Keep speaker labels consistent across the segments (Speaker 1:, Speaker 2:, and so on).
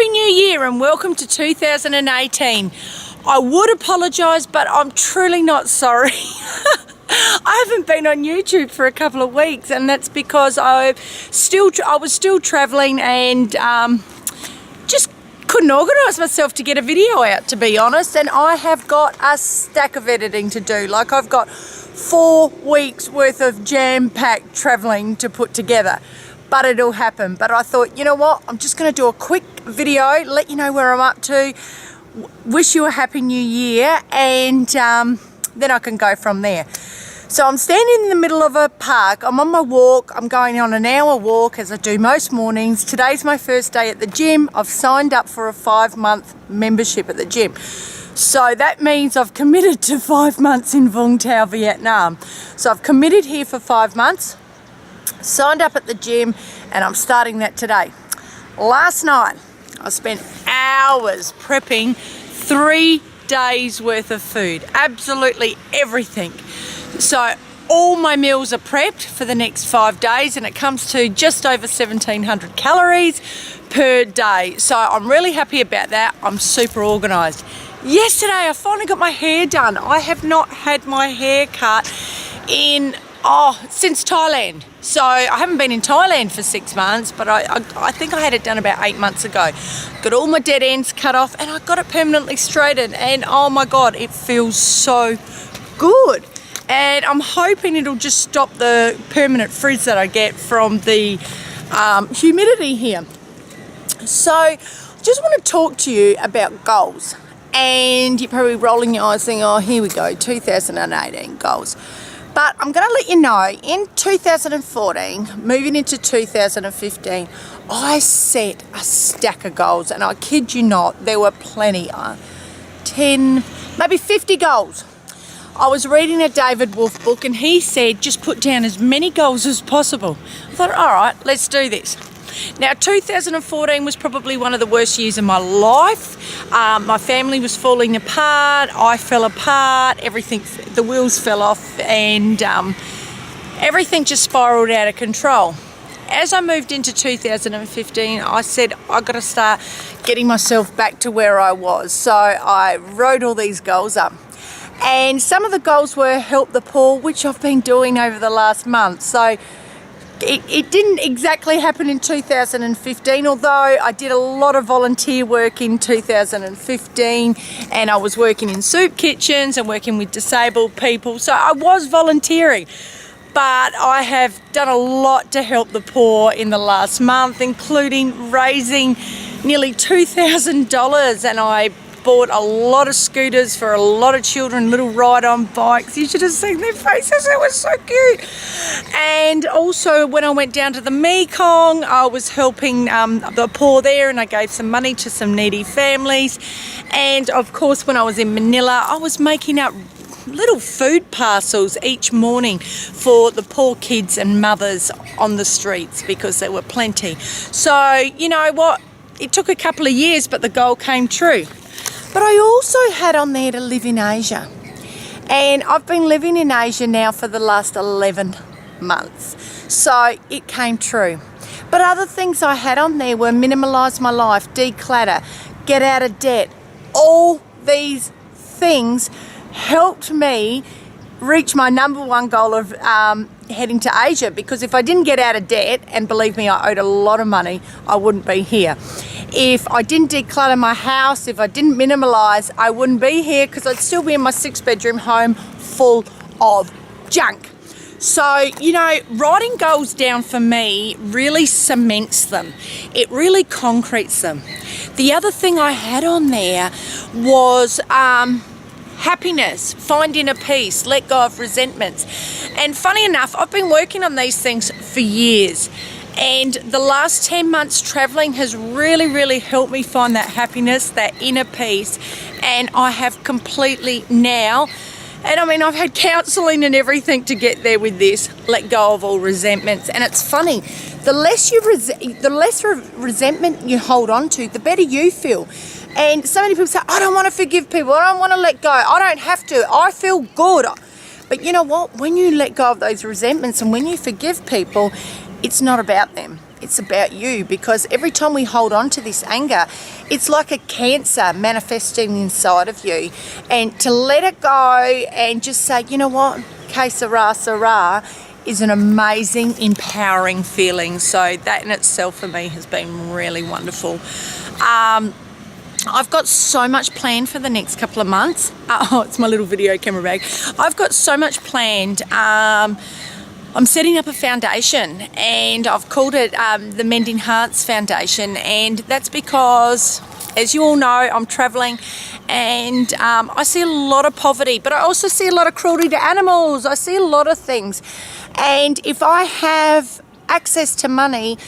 Speaker 1: Happy New Year and welcome to 2018. I would apologise, but I'm truly not sorry. I haven't been on YouTube for a couple of weeks, and that's because I was still travelling and just couldn't organise myself to get a video out, to be honest. And I have got a stack of editing to do. Like, I've got 4 weeks worth of jam-packed travelling to put together. But it'll happen. But I thought, you know what, I'm just going to do a quick video, let you know where I'm up to, wish you a happy new year, and then I can go from there. So I'm standing in the middle of a park. I'm on my walk. I'm going on an hour walk, as I do most mornings. Today's my first day at the gym. I've signed up for a 5-month membership at the gym. So that means I've committed to 5 months in Vung Tau, Vietnam. So I've committed here for 5 months. Signed up at the gym, and I'm starting that today. Last night I spent hours prepping 3 days worth of food, absolutely everything. So all my meals are prepped for the next 5 days, and it comes to just over 1,700 calories per day. So I'm really happy about that. I'm super organised. Yesterday I finally got my hair done. I have not had my hair cut since Thailand. So I haven't been in Thailand for 6 months, but I think I had it done about 8 months ago. Got all my dead ends cut off, and I got it permanently straightened, and oh my god, it feels so good. And I'm hoping it'll just stop the permanent frizz that I get from the humidity here. So I just want to talk to you about goals. And you're probably rolling your eyes thinking, oh, here we go, 2018 goals. But I'm going to let you know, in 2014, moving into 2015, I set a stack of goals, and I kid you not, there were plenty, 10, maybe 50 goals. I was reading a David Wolfe book, and he said just put down as many goals as possible. I thought, all right, let's do this. Now, 2014 was probably one of the worst years of my life. My family was falling apart, I fell apart, everything, the wheels fell off, and everything just spiraled out of control. As I moved into 2015, I said, I've got to start getting myself back to where I was. So I wrote all these goals up. And some of the goals were help the poor, which I've been doing over the last month. So it didn't exactly happen in 2015, although I did a lot of volunteer work in 2015, and I was working in soup kitchens and working with disabled people. So I was volunteering, but I have done a lot to help the poor in the last month, including raising nearly $2,000, and I bought a lot of scooters for a lot of children, little ride-on bikes. You should have seen their faces, it was so cute. And also when I went down to the Mekong, I was helping the poor there, and I gave some money to some needy families. And of course, when I was in Manila, I was making up little food parcels each morning for the poor kids and mothers on the streets, because there were plenty. So you know what, it took a couple of years, but the goal came true. But I also had on there to live in Asia. And I've been living in Asia now for the last 11 months. So it came true. But other things I had on there were minimalise my life, declutter, get out of debt. All these things helped me reach my #1 goal of heading to Asia, because if I didn't get out of debt, and believe me, I owed a lot of money, I wouldn't be here. If I didn't declutter my house, if I didn't minimalise, I wouldn't be here, because I'd still be in my 6-bedroom home full of junk. So, you know, writing goals down for me really cements them. It really concretes them. The other thing I had on there was happiness, find inner peace, let go of resentments. And funny enough, I've been working on these things for years. And the last 10 months traveling has really helped me find that happiness, that inner peace. And I have completely now, and I mean, I've had counselling and everything to get there with this, let go of all resentments. And it's funny, the less resentment you hold on to, the better you feel. And so many people say, I don't want to forgive people, I don't want to let go, I don't have to, I feel good. But you know what, when you let go of those resentments and when you forgive people, it's not about them. It's about you, because every time we hold on to this anger, it's like a cancer manifesting inside of you. And to let it go and just say, you know what, que sera, sera, is an amazing, empowering feeling. So that in itself for me has been really wonderful. I've got so much planned for the next couple of months. Oh, it's my little video camera bag. I've got so much planned. I'm setting up a foundation, and I've called it the Mending Hearts Foundation, and that's because, as you all know, I'm traveling and I see a lot of poverty, but I also see a lot of cruelty to animals. I see a lot of things, and if I have access to money,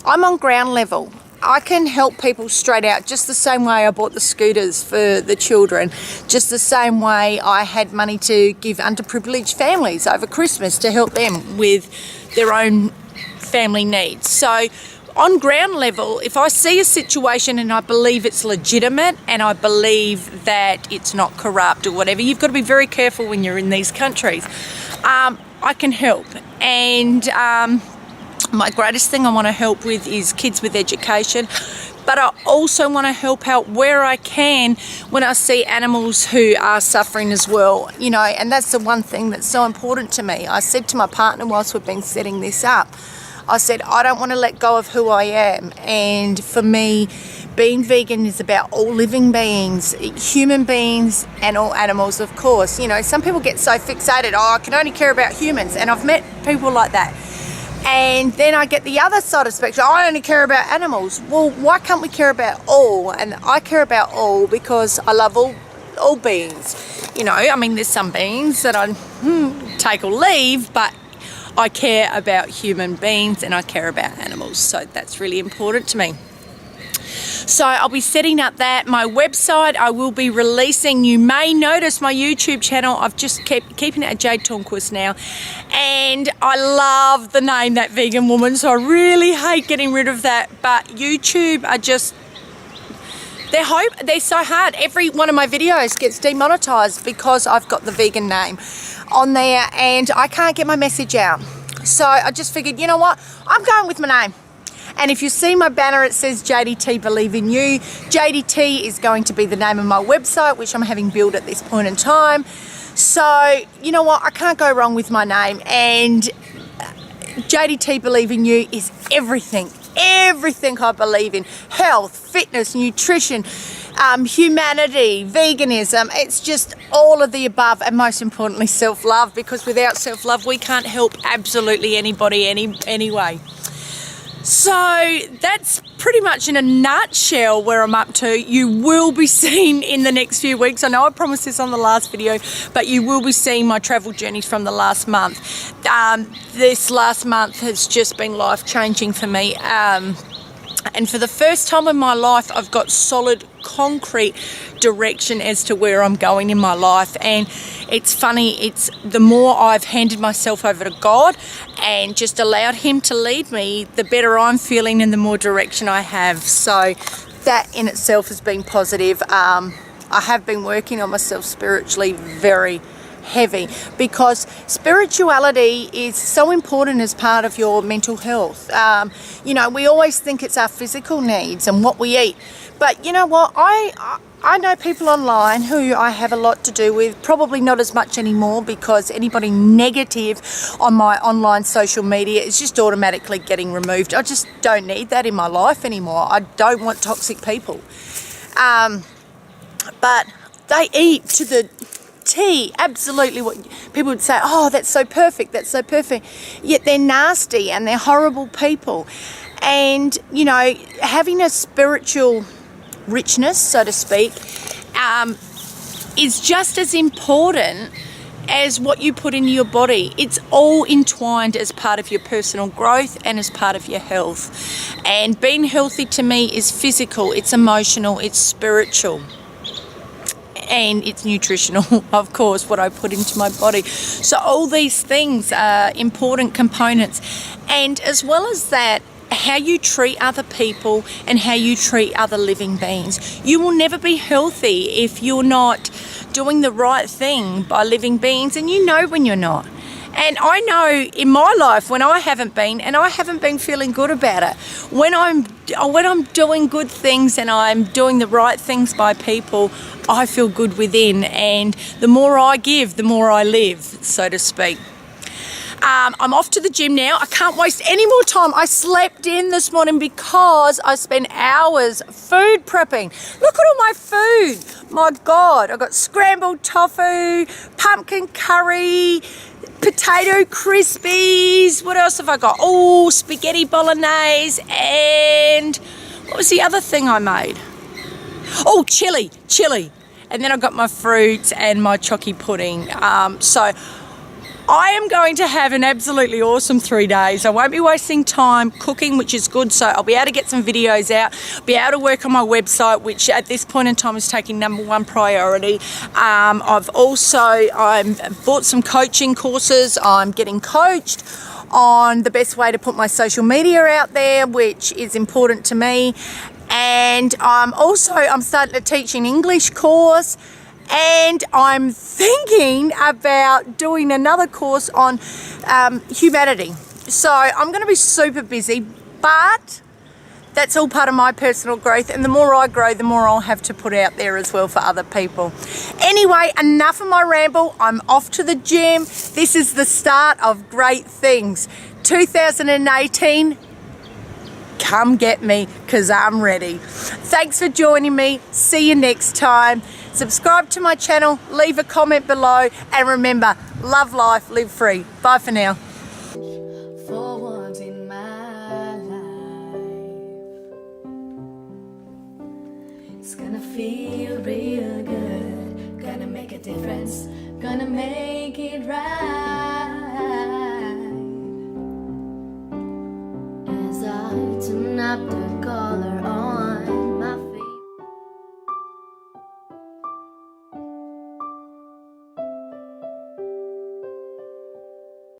Speaker 1: I'm on ground level. I can help people straight out, just the same way I bought the scooters for the children, just the same way I had money to give underprivileged families over Christmas to help them with their own family needs. So on ground level, if I see a situation and I believe it's legitimate and I believe that it's not corrupt or whatever, you've got to be very careful when you're in these countries. I can help, and my greatest thing I want to help with is kids with education, but I also want to help out where I can when I see animals who are suffering as well, you know, and that's the one thing that's so important to me. I said to my partner whilst we've been setting this up, I said, I don't want to let go of who I am, and for me, being vegan is about all living beings, human beings and all animals, of course. You know, some people get so fixated, oh, I can only care about humans, and I've met people like that. And then I get the other side of the spectrum, I only care about animals. Well, why can't we care about all? And I care about all because I love all beings. You know, I mean, there's some beings that I take or leave, but I care about human beings and I care about animals. So that's really important to me. So I'll be setting up that. My website I will be releasing. You may notice my YouTube channel, I've just kept keeping it at Jade Tornquist now. And I love the name That Vegan Woman, so I really hate getting rid of that. But YouTube are just, they're so hard. Every one of my videos gets demonetized because I've got the vegan name on there and I can't get my message out. So I just figured, you know what, I'm going with my name. And if you see my banner, it says JDT Believe in You. JDT is going to be the name of my website, which I'm having built at this point in time. So, you know what, I can't go wrong with my name. And JDT Believe in You is everything. Everything I believe in. Health, fitness, nutrition, humanity, veganism. It's just all of the above, and most importantly, self-love, because without self-love, we can't help absolutely anybody anyway. So that's pretty much in a nutshell where I'm up to. You will be seeing in the next few weeks, I know I promised this on the last video, but you will be seeing my travel journeys from the last month. This last month has just been life-changing for me. And for the first time in my life, I've got solid, concrete direction as to where I'm going in my life. And it's funny, it's the more I've handed myself over to God and just allowed Him to lead me, the better I'm feeling and the more direction I have. So that in itself has been positive. I have been working on myself spiritually very heavy, because spirituality is so important as part of your mental health. You know, we always think it's our physical needs and what we eat, but you know what, I know people online who I have a lot to do with, probably not as much anymore, because anybody negative on my online social media is just automatically getting removed. I just don't need that in my life anymore. I don't want toxic people. But they eat to the T, absolutely what people would say, oh, that's so perfect, that's so perfect. Yet they're nasty and they're horrible people. And, you know, having a spiritual richness, so to speak, is just as important as what you put into your body. It's all entwined as part of your personal growth and as part of your health. And being healthy to me is physical, it's emotional, it's spiritual. And it's nutritional, of course, what I put into my body. So all these things are important components. And as well as that, how you treat other people and how you treat other living beings. You will never be healthy if you're not doing the right thing by living beings, and you know when you're not. And I know in my life when I haven't been, and I haven't been feeling good about it, when I'm doing good things and I'm doing the right things by people, I feel good within, and the more I give, the more I live, so to speak. I'm off to the gym now. I can't waste any more time. I slept in this morning because I spent hours food prepping. Look at all my food. My God, I got scrambled tofu, pumpkin curry, potato crispies. What else have I got? Oh, spaghetti bolognese, and what was the other thing I made? Oh, chili. And then I got my fruit and my chocky pudding. So I am going to have an absolutely awesome 3 days. I won't be wasting time cooking, which is good, so I'll be able to get some videos out, be able to work on my website, which at this point in time is taking #1 priority. I've bought some coaching courses. I'm getting coached on the best way to put my social media out there, which is important to me. And I'm starting to teach an English course. And I'm thinking about doing another course on humanity. So I'm going to be super busy, but that's all part of my personal growth. And the more I grow, the more I'll have to put out there as well for other people. Anyway, enough of my ramble. I'm off to the gym. This is the start of great things. 2018. Come get me, because I'm ready. Thanks for joining me. See you next time. Subscribe to my channel, leave a comment below, and remember, love life, live free. Bye for now.
Speaker 2: For once in my life, it's gonna feel real good, gonna make a difference, gonna make it right. As I tune up the color